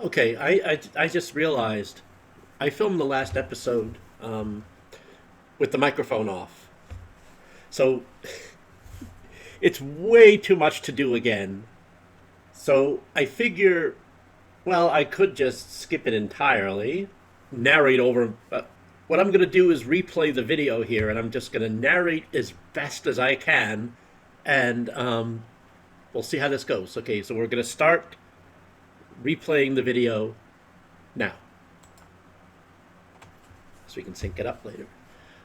Okay, I just realized I filmed the last episode with the microphone off. So it's way too much to do again. So I figure, well, I could just skip it entirely, narrate over. What I'm going to do is replay the video here, and I'm just going to narrate as best as I can, and we'll see how this goes. Okay, so we're going to start replaying the video now, so we can sync it up later.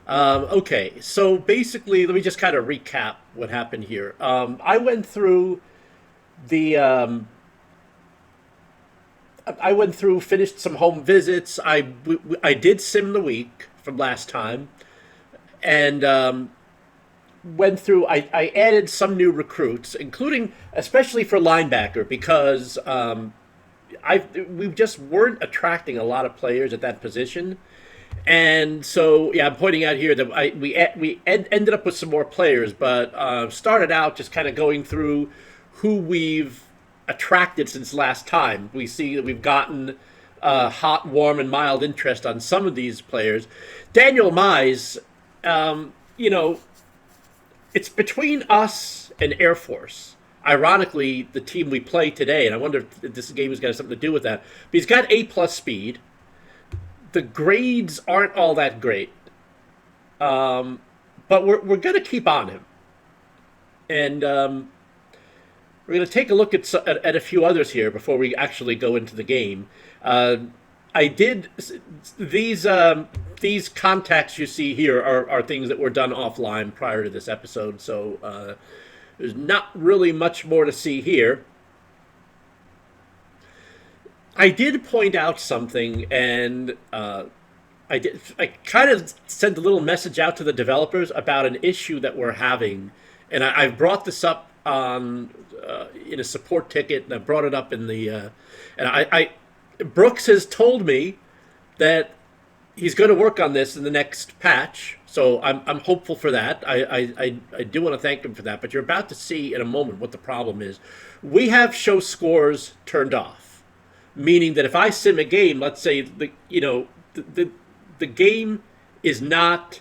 Okay, so basically, let me just kind of recap what happened here. I went through the I went through, finished some home visits. I did sim the week from last time, and went through. I added some new recruits, including especially for linebacker because we just weren't attracting a lot of players at that position. And so, yeah, I'm pointing out here that ended up with some more players, but started out just kind of going through who we've attracted since last time. We see that we've gotten hot, warm, and mild interest on some of these players. Daniel Mize, you know, it's between us and Air Force. Ironically, the team we play today, and I wonder if this game has got something to do with that. But he's got A plus speed. The grades aren't all that great, but we're going to keep on him, and we're going to take a look at a few others here before we actually go into the game. I did these contacts you see here are things that were done offline prior to this episode, so there's not really much more to see here. I did point out something, and I kind of sent a little message out to the developers about an issue that we're having, and I've brought this up on in a support ticket, and I brought it up in the and I Brooks has told me that he's going to work on this in the next patch, so I'm hopeful for that. I do want to thank him for that, but you're about to see in a moment what the problem is. We have show scores turned off. Meaning that if I sim a game, let's say the game is not,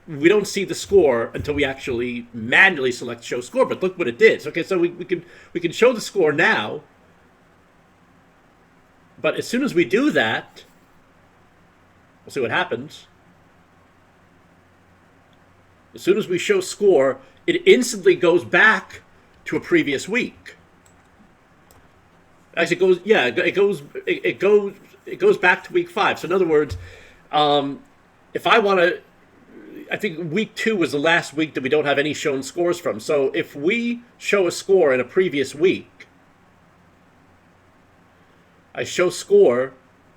we don't see the score until we actually manually select show score. But look what it did. Okay, so we can show the score now, but as soon as we do that, we'll see what happens. As soon as we show score, it instantly goes back to a previous week. Actually, it goes back to week 5. So in other words, if I want to, I think week 2 was the last week that we don't have any shown scores from. So if we show a score in a previous week, I show score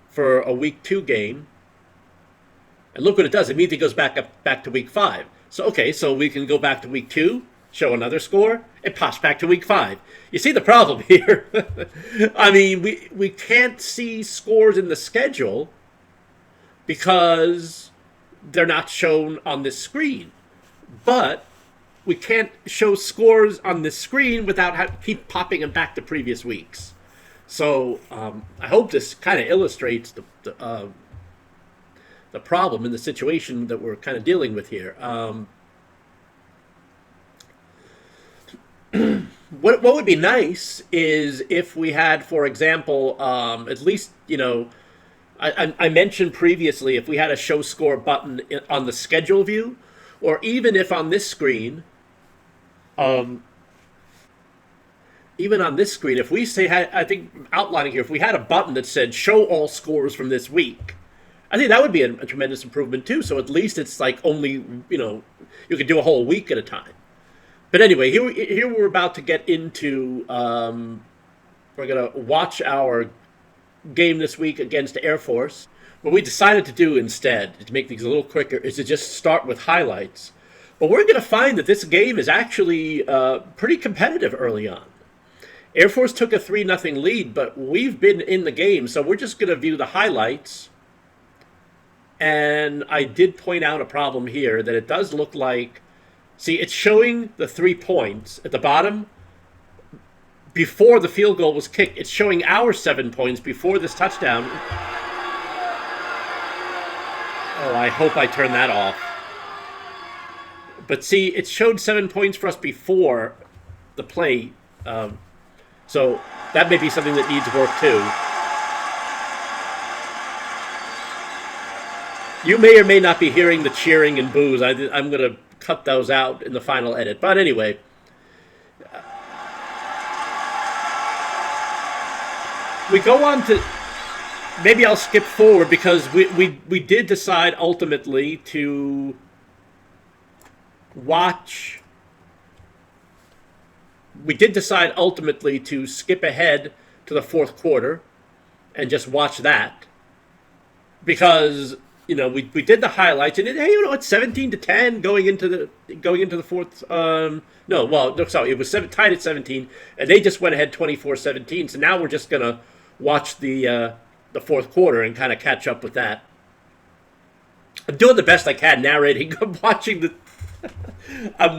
for a week 2 game, and look what it does. It immediately goes back to week 5. So okay, so we can go back to week 2. Show another score, it pops back to week 5. You see the problem here? I mean, we can't see scores in the schedule because they're not shown on this screen. But we can't show scores on this screen without keep popping them back to previous weeks. So I hope this kind of illustrates the problem and the situation that we're kind of dealing with here. What would be nice is if we had, for example, at least, I mentioned previously if we had a show score button on the schedule view, or even if on this screen, if we say, I think outlining here, if we had a button that said show all scores from this week, I think that would be a tremendous improvement too. So at least it's like only, you could do a whole week at a time. But anyway, here we're about to get into. We're gonna watch our game this week against Air Force. What we decided to do instead, to make things a little quicker, is to just start with highlights. But we're gonna find that this game is actually pretty competitive early on. Air Force took a 3-0 lead, but we've been in the game, so we're just gonna view the highlights. And I did point out a problem here that it does look like. See, it's showing the 3 points at the bottom. before the field goal was kicked. It's showing our 7 points before this touchdown. Oh, I hope I turn that off. But see, it showed 7 points for us before the play. So that may be something that needs work too. You may or may not be hearing the cheering and boos. I'm going to cut those out in the final edit. But anyway, we go on to... Maybe I'll skip forward because we did decide ultimately to watch... We did decide ultimately to skip ahead to the fourth quarter and just watch that. Because... we did the highlights, and it's 17-10 going into the fourth. It was tied at 17, and they just went ahead 24-17. So now we're just gonna watch the fourth quarter and kind of catch up with that. I'm doing the best I can narrating. I'm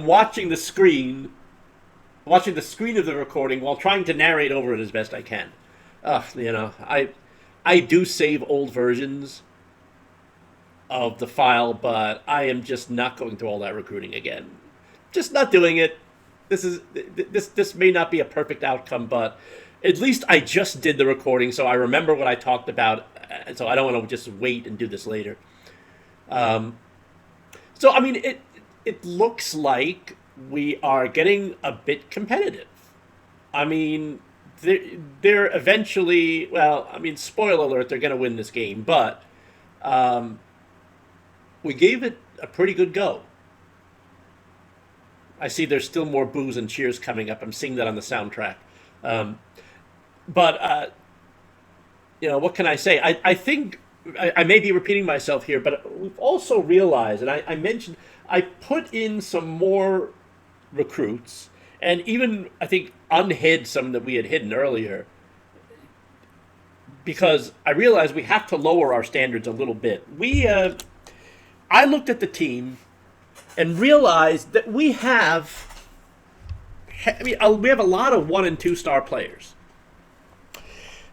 watching the screen of the recording while trying to narrate over it as best I can. I do save old versions of the file, but I am just not going through all that recruiting again. Just not doing it. This may not be a perfect outcome, but at least I just did the recording, so I remember what I talked about, and so I don't want to just wait and do this later. It looks like we are getting a bit competitive. They're eventually, spoiler alert, they're going to win this game, but we gave it a pretty good go. I see there's still more boos and cheers coming up. I'm seeing that on the soundtrack. What can I say? I think I may be repeating myself here, but we've also realized, and I mentioned, I put in some more recruits, and even, I think, unhid some that we had hidden earlier, because I realized we have to lower our standards a little bit. I looked at the team and realized that we have a lot of 1 and 2 star players.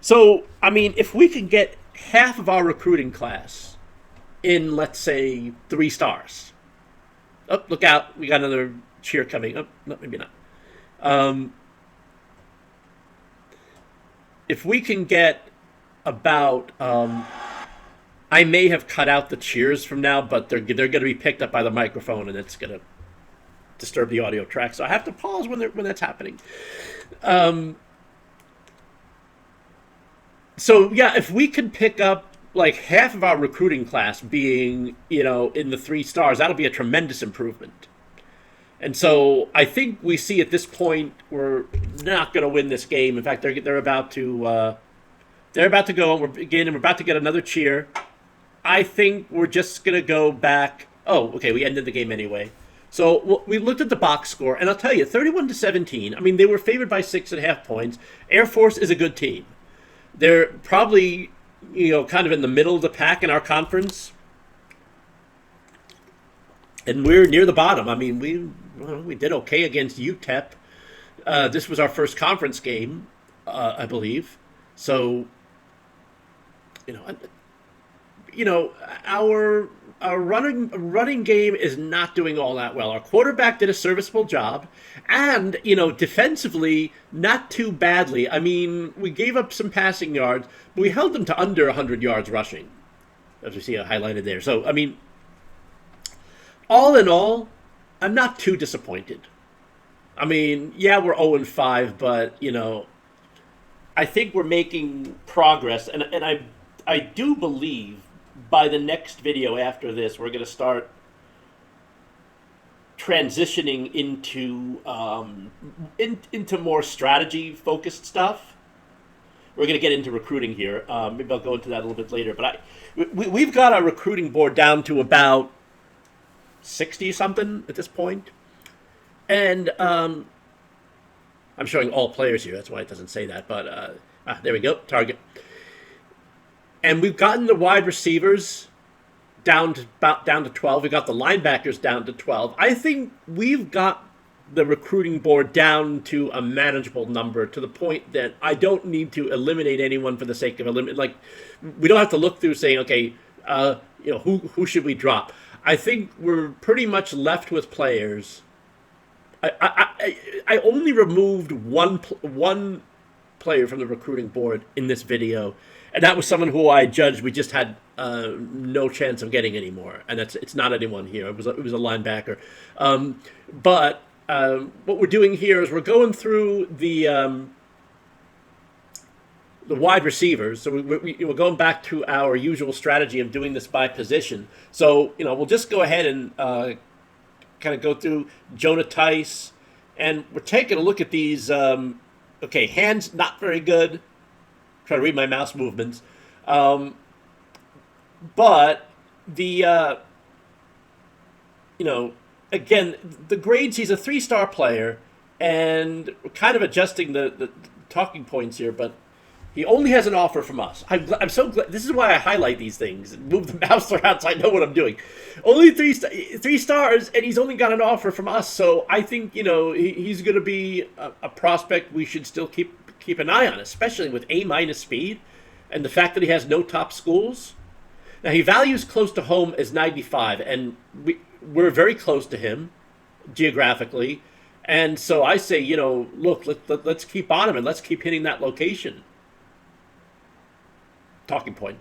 So, if we could get half of our recruiting class in, let's say, 3 stars. Oh, look out. We got another cheer coming. Oh, no, maybe not. If we can get about... I may have cut out the cheers from now, but they're going to be picked up by the microphone, and it's going to disturb the audio track. So I have to pause when that's happening. If we can pick up like half of our recruiting class being, in the 3 stars, that'll be a tremendous improvement. And so I think we see at this point we're not going to win this game. In fact, they're about to go. We're about to get another cheer. I think we're just going to go back. Oh, okay, we ended the game anyway. So we looked at the box score, and I'll tell you, 31-17. They were favored by 6.5 points. Air Force is a good team. They're probably, kind of in the middle of the pack in our conference. And we're near the bottom. We did okay against UTEP. This was our first conference game, I believe. So, our running game is not doing all that well. Our quarterback did a serviceable job, and defensively not too badly. We gave up some passing yards, but we held them to under 100 yards rushing, as we see highlighted there. So all in all, I'm not too disappointed. We're 0-5, but I think we're making progress, and I do believe by the next video after this, we're going to start transitioning into more strategy-focused stuff. We're going to get into recruiting here. Maybe I'll go into that a little bit later. But we've got our recruiting board down to about 60-something at this point. And I'm showing all players here. That's why it doesn't say that. But there we go. Target. And we've gotten the wide receivers down to 12. We got the linebackers down to 12. I think we've got the recruiting board down to a manageable number, to the point that I don't need to eliminate anyone for the sake of eliminate. Like, we don't have to look through saying, okay, who should we drop? I think we're pretty much left with players. I only removed one player from the recruiting board in this video, and that was someone who I judged we just had no chance of getting anymore, and it's not anyone here. It was a linebacker, but what we're doing here is we're going through the wide receivers. So we're going back to our usual strategy of doing this by position. So we'll just go ahead and kind of go through Jonah Tice, and we're taking a look at these. Okay, hands not very good. Try to read my mouse movements. But the, again, the grades, he's a 3-star player, and we're kind of adjusting the talking points here, but he only has an offer from us. I'm so glad. This is why I highlight these things and move the mouse around so I know what I'm doing. Only three stars, and he's only got an offer from us. So I think he's going to be a prospect we should still keep an eye on, especially with A- speed and the fact that he has no top schools. Now he values close to home as 95, and we're very close to him geographically, and so I say look, let's keep on him and let's keep hitting that location. Talking point.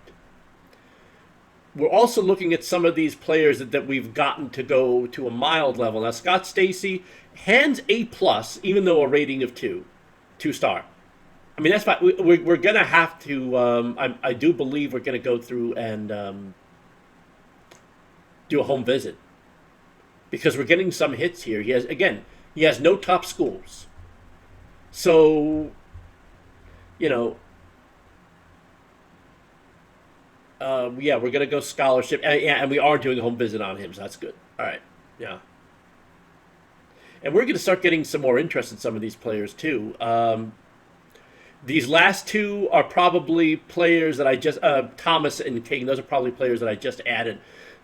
We're also looking at some of these players that we've gotten to go to a mild level. Now, Scott Stacy, hands A+, even though a rating of 2-star. I mean, that's fine. We're going to have to, I do believe we're going to go through and do a home visit, because we're getting some hits here. He has no top schools. So, we're going to go scholarship. And we are doing a home visit on him, so that's good. All right, yeah. And we're going to start getting some more interest in some of these players, too. These last two are probably players that I just... Thomas and King, those are probably players that I just added.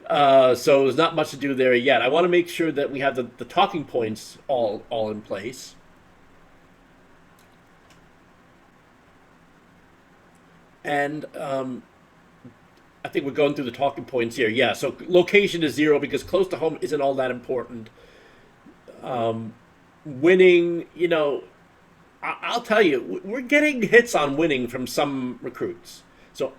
So there's not much to do there yet. I want to make sure that we have the talking points all in place. And... I think we're going through the talking points here. Yeah, so location is 0 because close to home isn't all that important. Winning, I'll tell you, we're getting hits on winning from some recruits. So,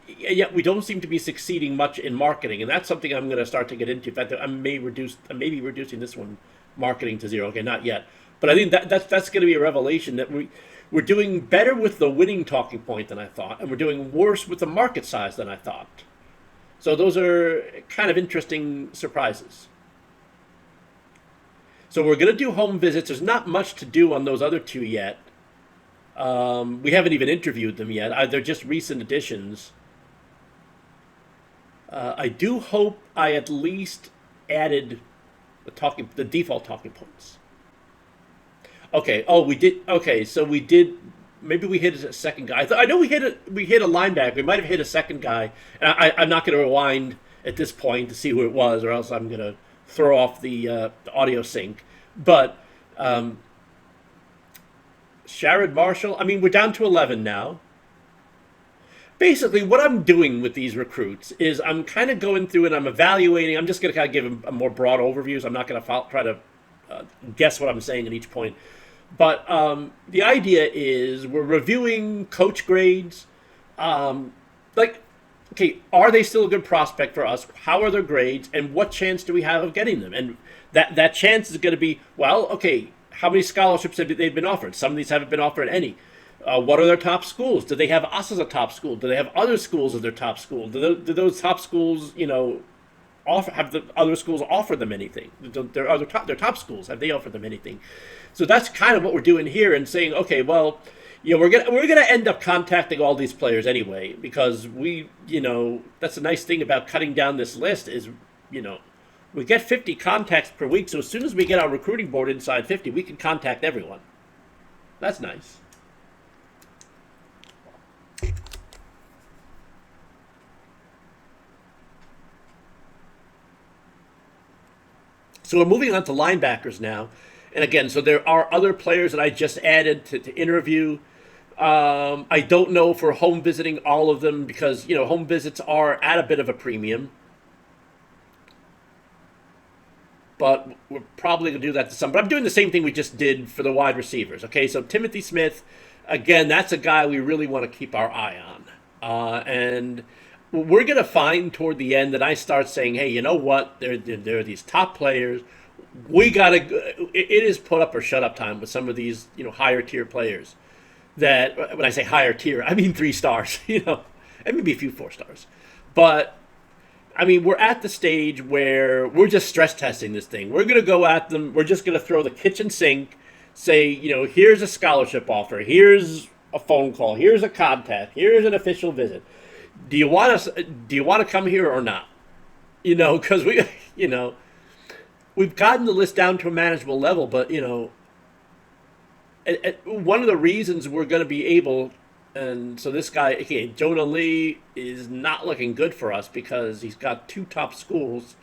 yet we don't seem to be succeeding much in marketing, and that's something I'm going to start to get into. In fact, I may be reducing this one, marketing to 0. Okay, not yet, but I think that's going to be a revelation that we're doing better with the winning talking point than I thought, and we're doing worse with the market size than I thought. So those are kind of interesting surprises. So we're going to do home visits. There's not much to do on those other two yet. We haven't even interviewed them yet. They're just recent additions. I do hope I at least added the default talking points. Okay. Oh, we did. Okay, so we did. Maybe we hit a second guy. I know we hit a linebacker. We might have hit a second guy. And I'm not going to rewind at this point to see who it was, or else I'm going to throw off the audio sync. But Sharad Marshall. I mean, we're down to 11 now. Basically, what I'm doing with these recruits is I'm kind of going through and I'm evaluating. I'm just going to kind of give them a more broad overview. So I'm not going to try to guess what I'm saying at each point. But the idea is we're reviewing coach grades. Okay, are they still a good prospect for us? How are their grades? And what chance do we have of getting them? And that chance is going to be, well, okay, how many scholarships have they been offered? Some of these haven't been offered any. What are their top schools? Do they have us as a top school? Do they have other schools as their top school? Do those top schools, have the other schools offer them anything? Their top schools, have they offered them anything? So that's kind of what we're doing here, and saying, okay, well, we're gonna end up contacting all these players anyway, because that's the nice thing about cutting down this list is, we get 50 contacts per week. So as soon as we get our recruiting board inside 50, we can contact everyone. That's nice. So we're moving on to linebackers now. And again, so there are other players that I just added to interview. I don't know if we're home visiting all of them because, home visits are at a bit of a premium. But we're probably going to do that to some. But I'm doing the same thing we just did for the wide receivers. Okay, so Timothy Smith, again, that's a guy we really want to keep our eye on. And we're going to find toward the end that I start saying, hey, you know what? There are these top players. We got to, it is put up or shut up time with some of these, higher tier players. That, when I say higher tier, I mean 3 stars, and maybe a few 4 stars. But, I mean, we're at the stage where we're just stress testing this thing. We're going to go at them. We're just going to throw the kitchen sink, say, here's a scholarship offer. Here's a phone call. Here's a contact. Here's an official visit. Do you want to come here or not? Because we've gotten the list down to a manageable level, but, one of the reasons we're going to be able, and so this guy, okay, Jonah Lee, is not looking good for us because he's got 2 top schools.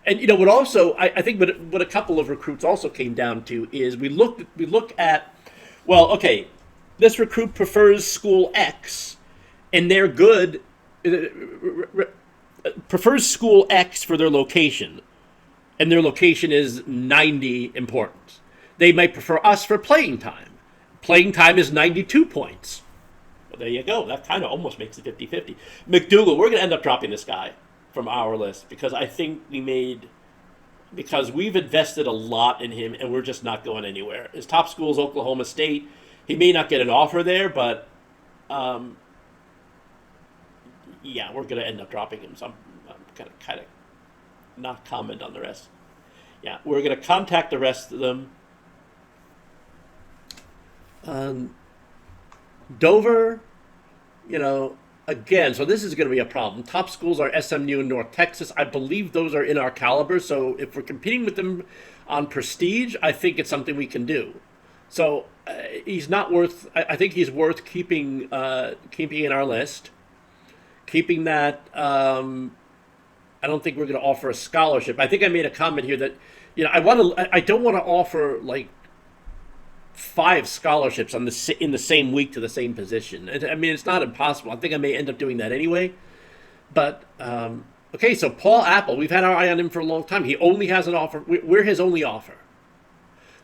And, what also, I think what a couple of recruits also came down to is we look at, well, okay, this recruit prefers school X, and they're good, prefers school X for their location, and their location is 90 important. They might prefer us for playing time. Playing time is 92 points. Well, there you go. That kind of almost makes it 50-50. McDougal, we're going to end up dropping this guy from our list because I think because we've invested a lot in him and we're just not going anywhere. His top school is Oklahoma State. He may not get an offer there, but yeah, we're going to end up dropping him. So I'm going to kind of not comment on the rest. Yeah, we're going to contact the rest of them. Dover, again, so this is going to be a problem. Top schools are SMU and North Texas. I believe those are in our caliber. So if we're competing with them on prestige, I think it's something we can do. So he's not worth. I think he's worth keeping in our list. Keeping that. I don't think we're going to offer a scholarship. I think I made a comment here that I don't want to offer like 5 scholarships in the same week to the same position. I mean, it's not impossible. I think I may end up doing that anyway. But, okay, so Paul Apple, we've had our eye on him for a long time. He only has an offer. We're his only offer.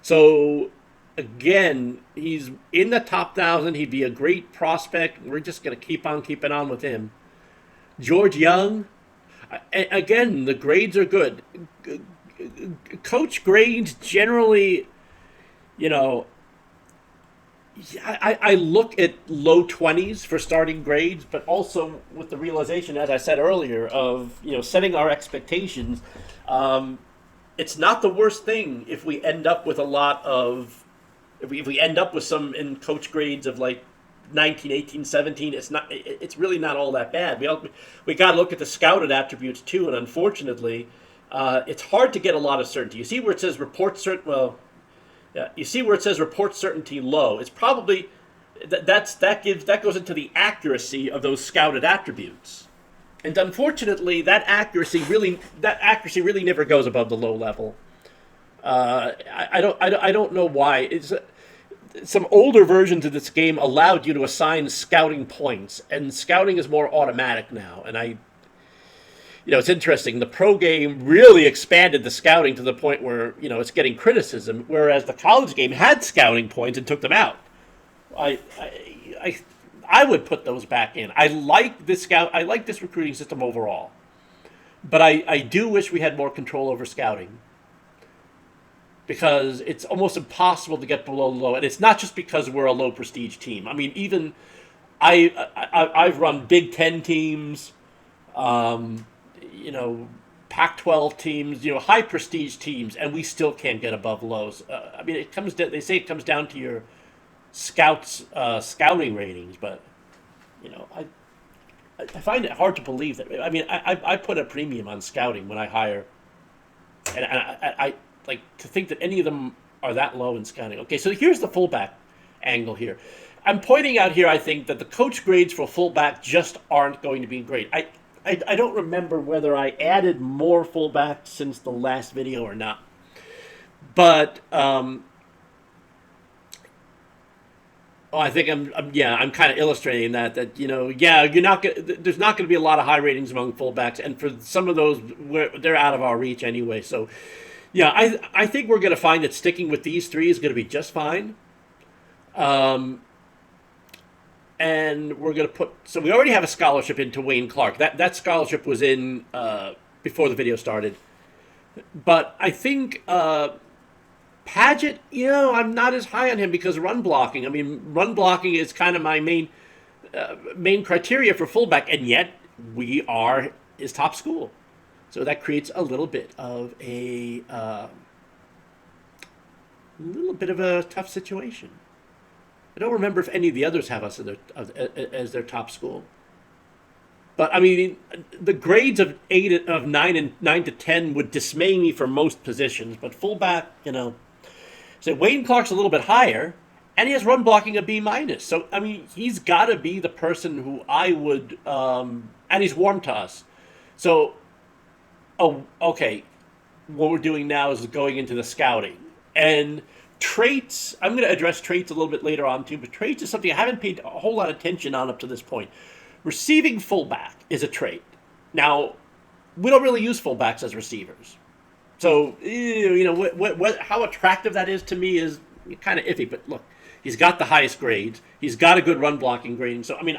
So, again, he's in the top 1,000. He'd be a great prospect. We're just going to keep on keeping on with him. George Young, again, the grades are good. Coach grades generally, I look at low 20s for starting grades, but also with the realization, as I said earlier, of setting our expectations. It's not the worst thing if we end up with if we end up with some in coach grades of like 19, 18, 17. It's really not all that bad. We got to look at the scouted attributes too, and unfortunately, it's hard to get a lot of certainty. You see where it says report certain. Well. Yeah, you see where it says report certainty low. It's probably that goes into the accuracy of those scouted attributes, and unfortunately, that accuracy really never goes above the low level. I don't know why. It's some older versions of this game allowed you to assign scouting points, and scouting is more automatic now. And it's interesting. The pro game really expanded the scouting to the point where, it's getting criticism, whereas the college game had scouting points and took them out. I would put those back in. I like this recruiting system overall. But I do wish we had more control over scouting. Because it's almost impossible to get below low. And it's not just because we're a low prestige team. I mean, even I've run Big Ten teams, Pac-12 teams, high prestige teams, and we still can't get above lows. I mean, they say it comes down to your scouting ratings, but I find it hard to believe that. I mean, I put a premium on scouting when I hire, and I like to think that any of them are that low in scouting. Okay, so here's the fullback angle here. I'm pointing out here, I think, that the coach grades for fullback just aren't going to be great. I don't remember whether I added more fullbacks since the last video or not. But I think I'm kind of illustrating that you're not there's not going to be a lot of high ratings among fullbacks, and for some of those, they're out of our reach anyway. So yeah, I think we're going to find that sticking with these three is going to be just fine. And we're going to put, so we already have a scholarship into Wayne Clark. That scholarship was in before the video started. But I think Paget, I'm not as high on him because run blocking. I mean, run blocking is kind of my main criteria for fullback, and yet we are his top school. So that creates a little bit of a tough situation. I don't remember if any of the others have us as their top school. But I mean, the grades of 9 and 9 to 10 would dismay me for most positions. But fullback, so Wayne Clark's a little bit higher, and he has run blocking a B minus. So I mean, he's got to be the person who I would, and he's warm to us. So, okay, what we're doing now is going into the scouting and traits. I'm going to address traits a little bit later on too, but traits is something I haven't paid a whole lot of attention on up to this point. Receiving fullback is a trait. Now, we don't really use fullbacks as receivers. So, how attractive that is to me is kind of iffy. But look, he's got the highest grades. He's got a good run blocking grading. So, I mean,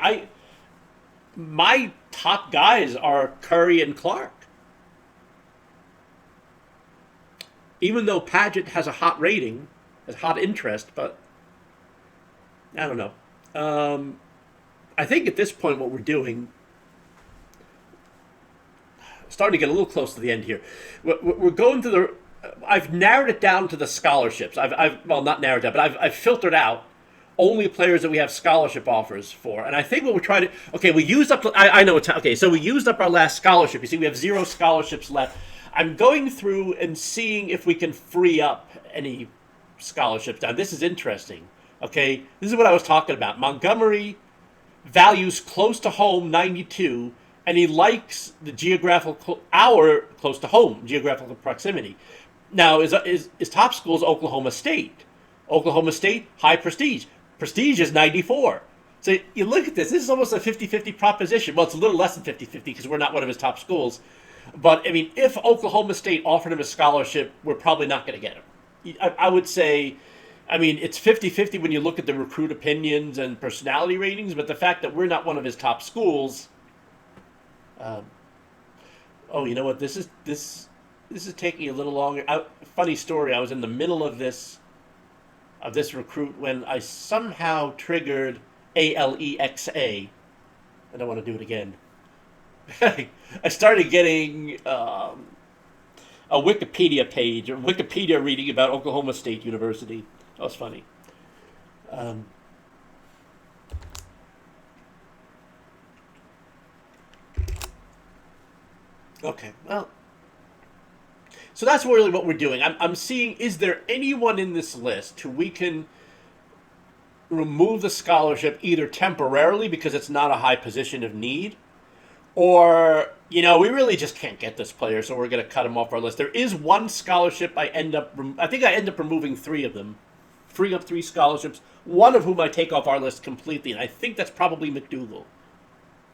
my top guys are Curry and Clark. Even though Paget has a hot rating, has hot interest, but I don't know. I think at this point what we're doing, starting to get a little close to the end here, we're going to I've narrowed it down to the scholarships. Well, not narrowed down, but I've filtered out only players that we have scholarship offers for. And I think what we're trying to, okay, we used up, I know it's, okay, so we used up our last scholarship. You see, we have 0 scholarships left. I'm going through and seeing if we can free up any scholarships. Now, this is interesting, okay? This is what I was talking about. Montgomery values close to home 92, and he likes the close to home geographical proximity. Now, his top school is Oklahoma State. Oklahoma State, high prestige. Prestige is 94. So you look at this is almost a 50-50 proposition. Well, it's a little less than 50-50 because we're not one of his top schools. But, I mean, if Oklahoma State offered him a scholarship, we're probably not going to get him. I would say, I mean, it's 50-50 when you look at the recruit opinions and personality ratings, but the fact that we're not one of his top schools, you know what? This is taking a little longer. Funny story. I was in the middle of this recruit when I somehow triggered ALEXA. I don't want to do it again. I started getting a Wikipedia page, or Wikipedia reading about Oklahoma State University. That was funny. Okay, well, so that's really what we're doing. I'm seeing, is there anyone in this list who we can remove the scholarship either temporarily because it's not a high position of need, or, we really just can't get this player, so we're going to cut him off our list. There is one scholarship I end up removing 3 of them, freeing up 3 scholarships, one of whom I take off our list completely, and I think that's probably McDougal,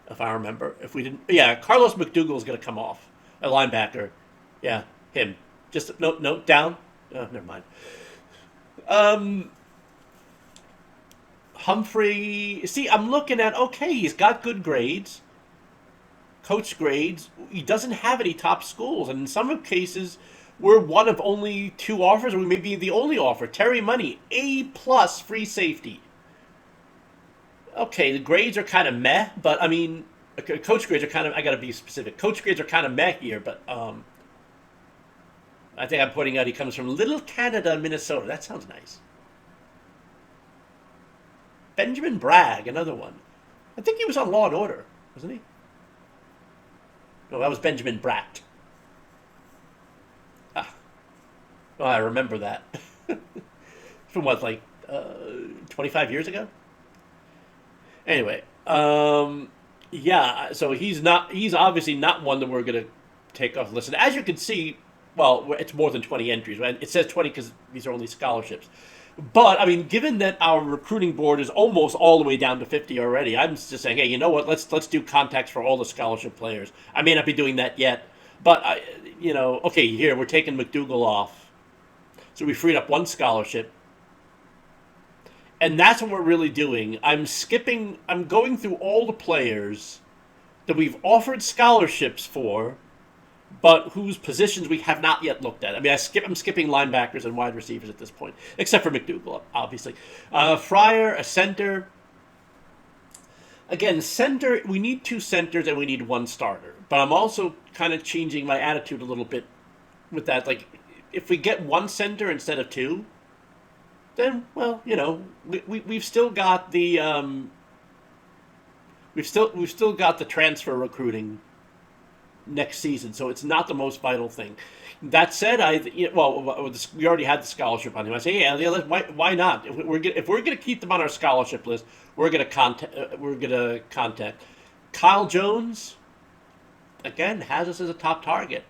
if I remember. If we didn't, Carlos McDougal is going to come off, a linebacker. Yeah, him. Just note down. Oh, never mind. Humphrey. See, I'm looking at, okay, he's got good grades. Coach grades. He doesn't have any top schools. And in some cases, we're one of only 2 offers, or we may be the only offer. Terry Money, A+ free safety. Okay, the grades are kind of meh, but I mean, coach grades are kind of, I got to be specific. Coach grades are kind of meh here, but I think I'm pointing out he comes from Little Canada, Minnesota. That sounds nice. Benjamin Bragg, another one. I think he was on Law and Order, wasn't he? No, that was Benjamin Bratt. Well, I remember that. From what, 25 years ago? Anyway, so he's obviously not one that we're going to take off the list. And as you can see, Well, it's more than 20 entries. Right? It says 20 because these are only scholarships. But I mean, given that our recruiting board is almost all the way down to 50 already, I'm just saying, hey, you know what? Let's do contacts for all the scholarship players. I may not be doing that yet, but okay, here we're taking McDougal off, so we freed up one scholarship, and that's what we're really doing. I'm going through all the players that we've offered scholarships for, but whose positions we have not yet looked at. I mean, I'm skipping linebackers and wide receivers at this point, except for McDougal, obviously. Fryer, a center. Again, center, we need 2 centers and we need 1 starter. But I'm also kind of changing my attitude a little bit with that. Like, if we get 1 center instead of 2, then, well, we've still got the we've still got the transfer recruiting next season, so it's not the most vital thing. That said, we already had the scholarship on him. I say, why not? If we're gonna keep them on our scholarship list, we're gonna contact Kyle Jones. Again, has us as a top target,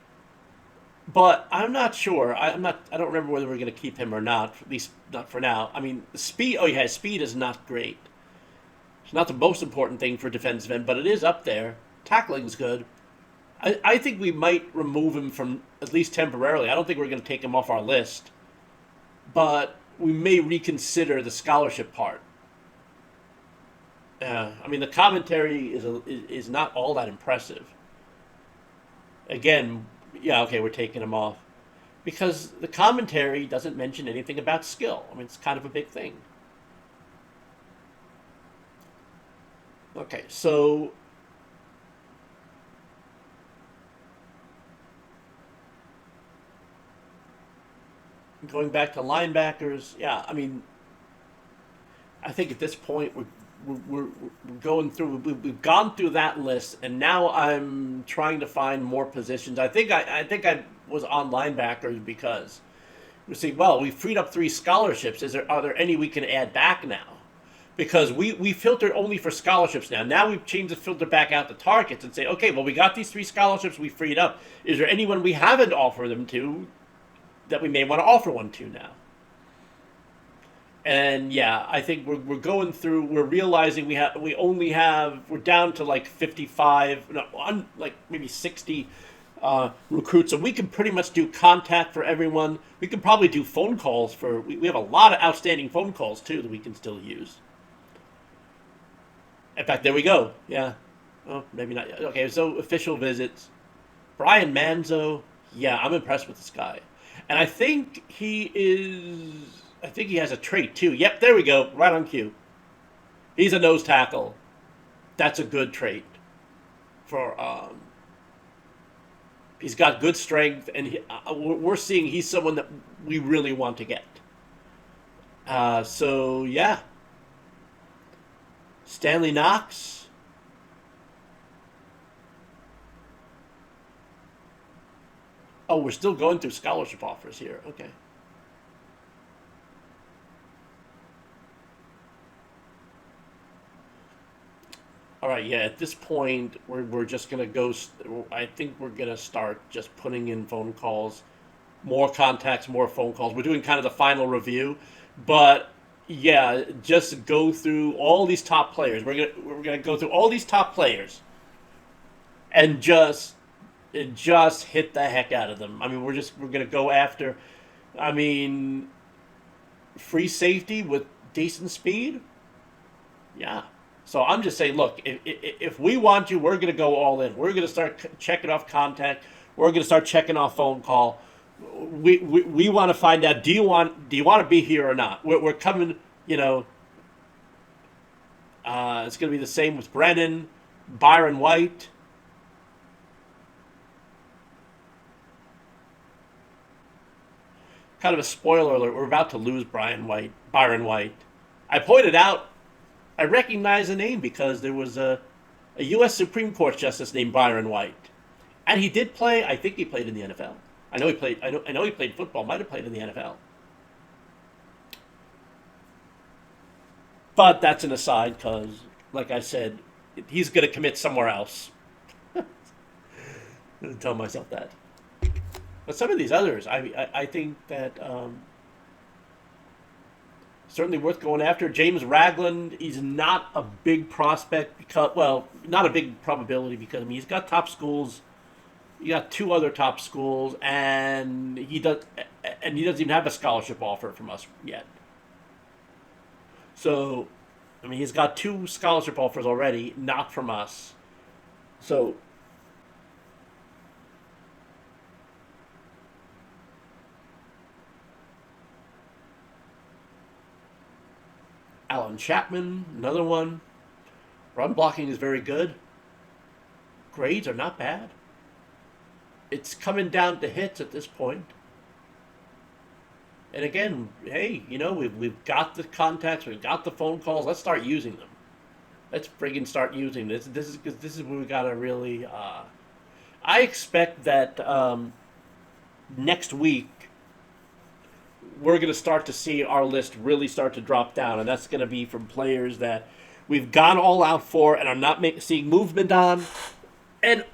but I'm not sure. I don't remember whether we're gonna keep him or not. At least not for now. I mean, speed. Oh yeah, speed is not great. It's not the most important thing for defensive end, but it is up there. Tackling's good. I think we might remove him from, at least temporarily. I don't think we're going to take him off our list. But we may reconsider the scholarship part. I mean, the commentary is not all that impressive. Again, yeah, okay, we're taking him off. Because the commentary doesn't mention anything about skill. I mean, it's kind of a big thing. Okay, so going back to linebackers, yeah, I mean, I think at this point we're going through. We've gone through that list, and now I'm trying to find more positions. I think I was on linebackers because we see. Well, we freed up 3 scholarships. Are there any we can add back now? Because we filtered only for scholarships now. Now we've changed the filter back out to targets and say, okay, well, we got these 3 scholarships we freed up. Is there anyone we haven't offered them to that we may want to offer one to now? And yeah, I think we're going through. We're realizing we're down to like 55, like maybe 60 recruits, so we can pretty much do contact for everyone. We can probably do phone calls for. We have a lot of outstanding phone calls too that we can still use. In fact, there we go. Yeah. Oh, maybe not. Okay, so official visits. Brian Manzo. Yeah, I'm impressed with this guy. And I think he has a trait, too. Yep, there we go. Right on cue. He's a nose tackle. That's a good trait. He's got good strength, and we're seeing he's someone that we really want to get. So, yeah. Stanley Knox. Oh, we're still going through scholarship offers here. Okay. All right, yeah, at this point, we're just going to go. I think we're going to start just putting in phone calls, more contacts, more phone calls. We're doing kind of the final review. But, yeah, just go through all these top players. We're gonna go through all these top players and just hit the heck out of them. I mean, we're going to go after, I mean, free safety with decent speed. Yeah. So I'm just saying, look, if we want you, we're going to go all in. We're going to start checking off contact. We're going to start checking off phone call. We want to find out, do you want to be here or not? We're coming, it's going to be the same with Brennan, Byron White. Kind of a spoiler alert, we're about to lose Byron White. I pointed out, I recognize the name because there was a U.S. Supreme Court justice named Byron White, and he did play. I think he played in the NFL. I know he played football. Might have played in the NFL. But that's an aside because, like I said, he's going to commit somewhere else. I'm going to tell myself that. But some of these others, I think that certainly worth going after. James Ragland, he's not a big prospect because, well, not a big probability because I mean he's got top schools. You got two other top schools, and he doesn't even have a scholarship offer from us yet. So, I mean, he's got two scholarship offers already, not from us. So, Alan Chapman, another one. Run blocking is very good. Grades are not bad. It's coming down to hits at this point. And again, hey, we've got the contacts, we've got the phone calls. Let's start using them. Let's friggin' start using this. This is where we gotta really. I expect that next week we're gonna start to see our list really start to drop down, and that's gonna be from players that we've gone all out for and are not seeing movement on, and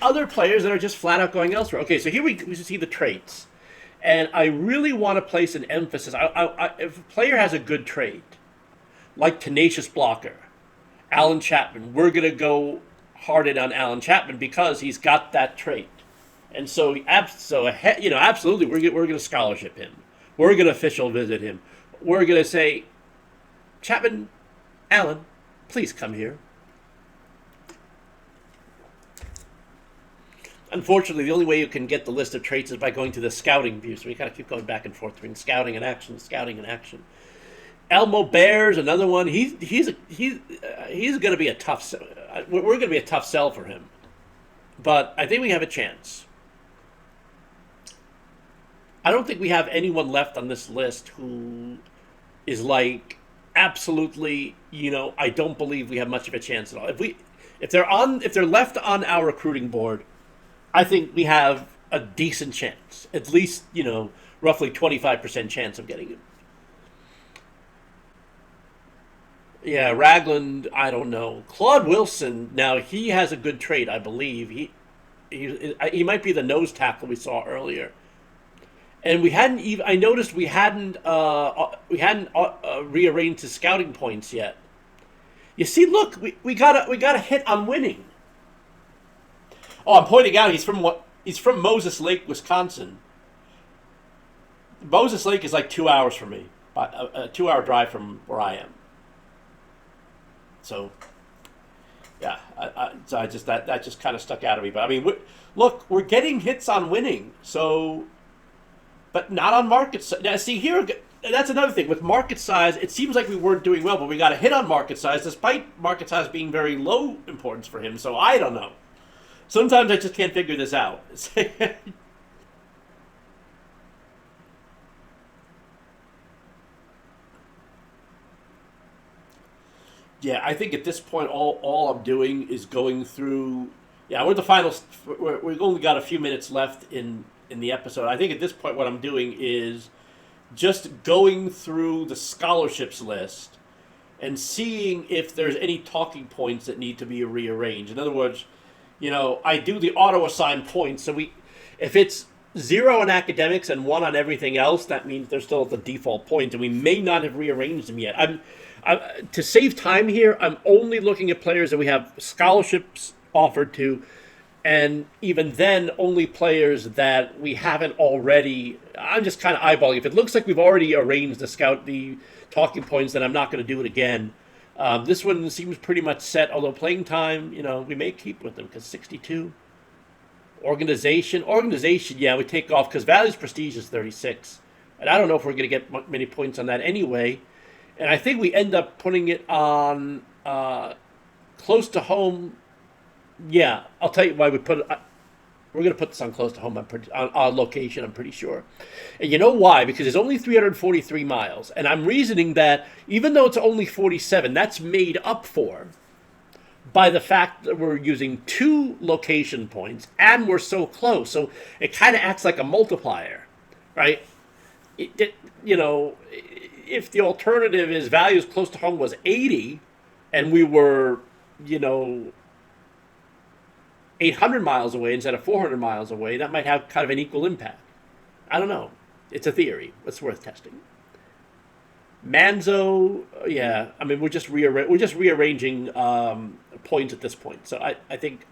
other players that are just flat out going elsewhere. Okay, so here we see the traits, and I really want to place an emphasis. If a player has a good trait, like tenacious blocker, Alan Chapman, we're gonna go hard in on Alan Chapman because he's got that trait, and so absolutely we're gonna scholarship him. We're gonna official visit him. We're gonna say, Chapman, Alan, please come here. Unfortunately, the only way you can get the list of traits is by going to the scouting view. So we kind of keep going back and forth between scouting and action, scouting and action. Elmo Bears, another one. He's going to be a tough. We're going to be a tough sell for him, but I think we have a chance. I don't think we have anyone left on this list who is like absolutely. I don't believe we have much of a chance at all. If they're left on our recruiting board, I think we have a decent chance. At least, roughly 25% chance of getting him. Yeah, Ragland, I don't know. Claude Wilson, now he has a good trait, I believe. He might be the nose tackle we saw earlier. And I noticed we hadn't rearranged his scouting points yet. You see, look, we got a hit on winning. Oh, I'm pointing out he's from Moses Lake, Wisconsin. Moses Lake is like 2 hours from me, a 2-hour drive from where I am. So, yeah, I just that just kind of stuck out of me. But I mean, we're getting hits on winning, so, but not on market size. Now, see here, that's another thing with market size. It seems like we weren't doing well, but we got a hit on market size, despite market size being very low importance for him. So I don't know. Sometimes I just can't figure this out. Yeah, I think at this point, all I'm doing is going through. Yeah, we're the final. We've only got a few minutes left in the episode. I think at this point, what I'm doing is just going through the scholarships list and seeing if there's any talking points that need to be rearranged. In other words, I do the auto-assign points. So if it's 0 in academics and 1 on everything else, that means they're still at the default point, and we may not have rearranged them yet. To save time here, I'm only looking at players that we have scholarships offered to, and even then, only players that we haven't already. I'm just kind of eyeballing. If it looks like we've already arranged the talking points, then I'm not going to do it again. This one seems pretty much set, although playing time, we may keep with them because 62. Organization, yeah, we take off because values prestige is 36. And I don't know if we're going to get many points on that anyway. And I think we end up putting it on close to home. Yeah, I'll tell you why we put it. We're going to put this on close to home, on location, I'm pretty sure. And you know why? Because it's only 343 miles. And I'm reasoning that even though it's only 47, that's made up for by the fact that we're using 2 location points and we're so close. So it kind of acts like a multiplier, right? If the alternative is values close to home was 80 and we were, 800 miles away instead of 400 miles away, that might have kind of an equal impact. I don't know. It's a theory. It's worth testing. Manzo, yeah. I mean, we're just rearranging points at this point. So I think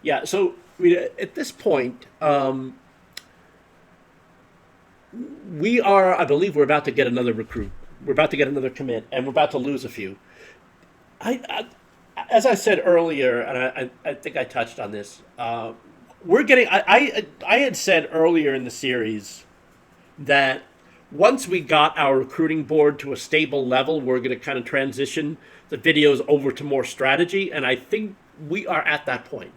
yeah. So at this point, we are. I believe we're about to get another recruit. We're about to get another commit, and we're about to lose a few. As I said earlier, and I think I touched on this. We're getting. I had said earlier in the series that once we got our recruiting board to a stable level, we're going to kind of transition the videos over to more strategy, and I think we are at that point.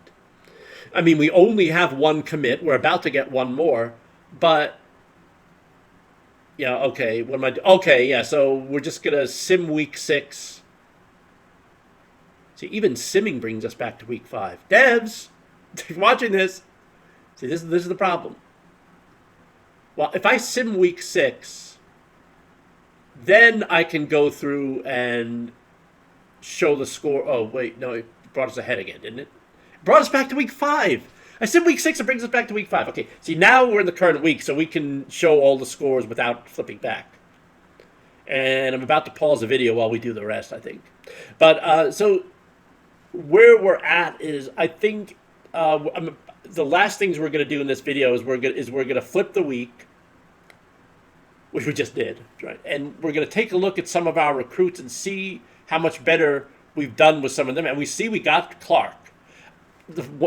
I mean, we only have one commit. We're about to get one more, but yeah, okay. What am I? Okay, yeah. So we're just gonna sim week 6. See, even simming brings us back to week 5. Devs, if you're watching this, see, this is the problem. Well, if I sim week 6, then I can go through and show the score. Oh, wait, no, it brought us ahead again, didn't it? It brought us back to week 5. I sim week 6, it brings us back to week 5. Okay, see, now we're in the current week, so we can show all the scores without flipping back. And I'm about to pause the video while we do the rest, I think. But, so where we're at is, I think, the last things we're going to do in this video is we're going to flip the week, which we just did, right? And we're going to take a look at some of our recruits and see how much better we've done with some of them. And we see we got Clark.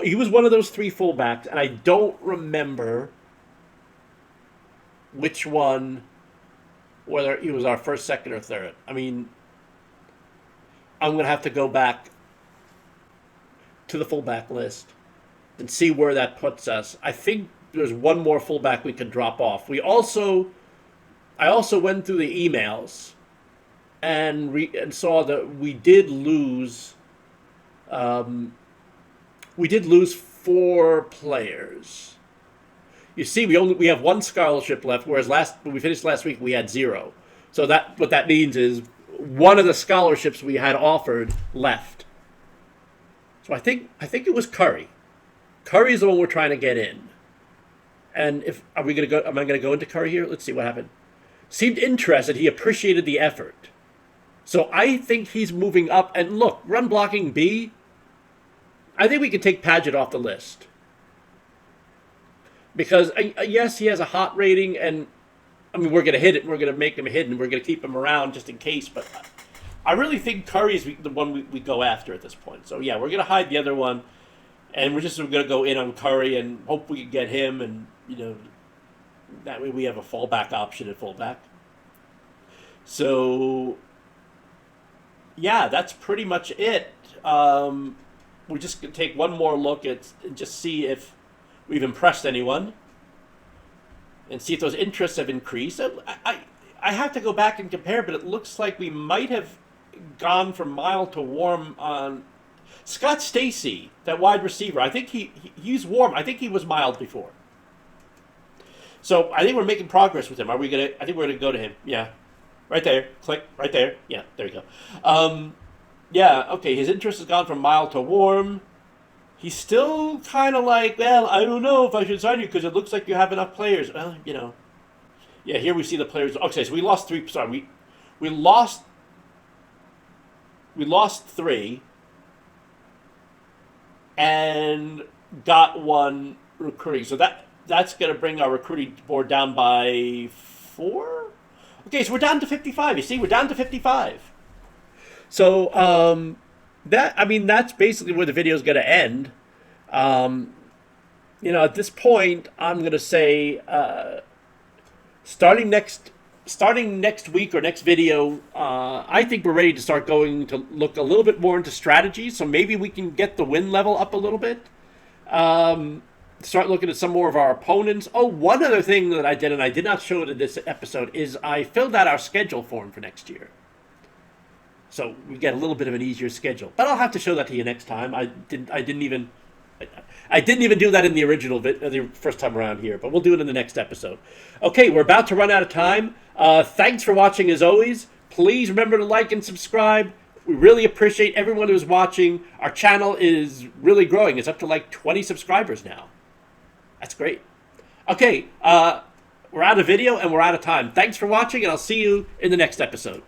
He was one of those 3 fullbacks, and I don't remember which one, whether he was our first, second, or third. I mean, I'm going to have to go back to the fullback list and see where that puts us. I think there's one more fullback we can drop off. I also went through the emails and saw that we did lose. We did lose 4 players. You see, we have 1 scholarship left, whereas when we finished last week we had 0. So what that means is one of the scholarships we had offered left. So I think it was Curry. Curry is the one we're trying to get in. And am I going to go into Curry here? Let's see what happened. Seemed interested. He appreciated the effort. So I think he's moving up. And look, run blocking B. I think we can take Padgett off the list. Because, yes, he has a hot rating. And, I mean, we're going to hit it. We're going to make him hidden. We're going to keep him around just in case. But I really think Curry's the one we go after at this point. So, yeah, we're going to hide the other one. And we're going to go in on Curry and hope we can get him. And, that way we have a fallback option at fullback. So, yeah, that's pretty much it. We're just going to take one more look and just see if we've impressed anyone. And see if those interests have increased. I have to go back and compare, but it looks like we might have gone from mild to warm on Scott Stacy, that wide receiver. I think he's warm. I think he was mild before. So I think we're making progress with him. I think we're gonna go to him. Yeah. Right there. Click. Right there. Yeah, there you go. Yeah, okay, his interest has gone from mild to warm. He's still kind of like, well, I don't know if I should sign you because it looks like you have enough players. Well, Yeah, here we see the players. Okay, so we lost 3. Sorry, we lost 3 and got 1 recruiting. So that's going to bring our recruiting board down by 4? Okay, so we're down to 55. You see, we're down to 55. So that's basically where the video is going to end. At this point, I'm going to say starting next week or next video, I think we're ready to start going to look a little bit more into strategy. So maybe we can get the win level up a little bit. Start looking at some more of our opponents. Oh, one other thing that I did, and I did not show it in this episode, is I filled out our schedule form for next year. So we get a little bit of an easier schedule. But I'll have to show that to you next time. I didn't even do that in the original the first time around here, but we'll do it in the next episode. Okay, we're about to run out of time. Thanks for watching as always. Please remember to like and subscribe. We really appreciate everyone who's watching. Our channel is really growing. It's up to like 20 subscribers now. That's great. Okay, we're out of video and we're out of time. Thanks for watching, and I'll see you in the next episode.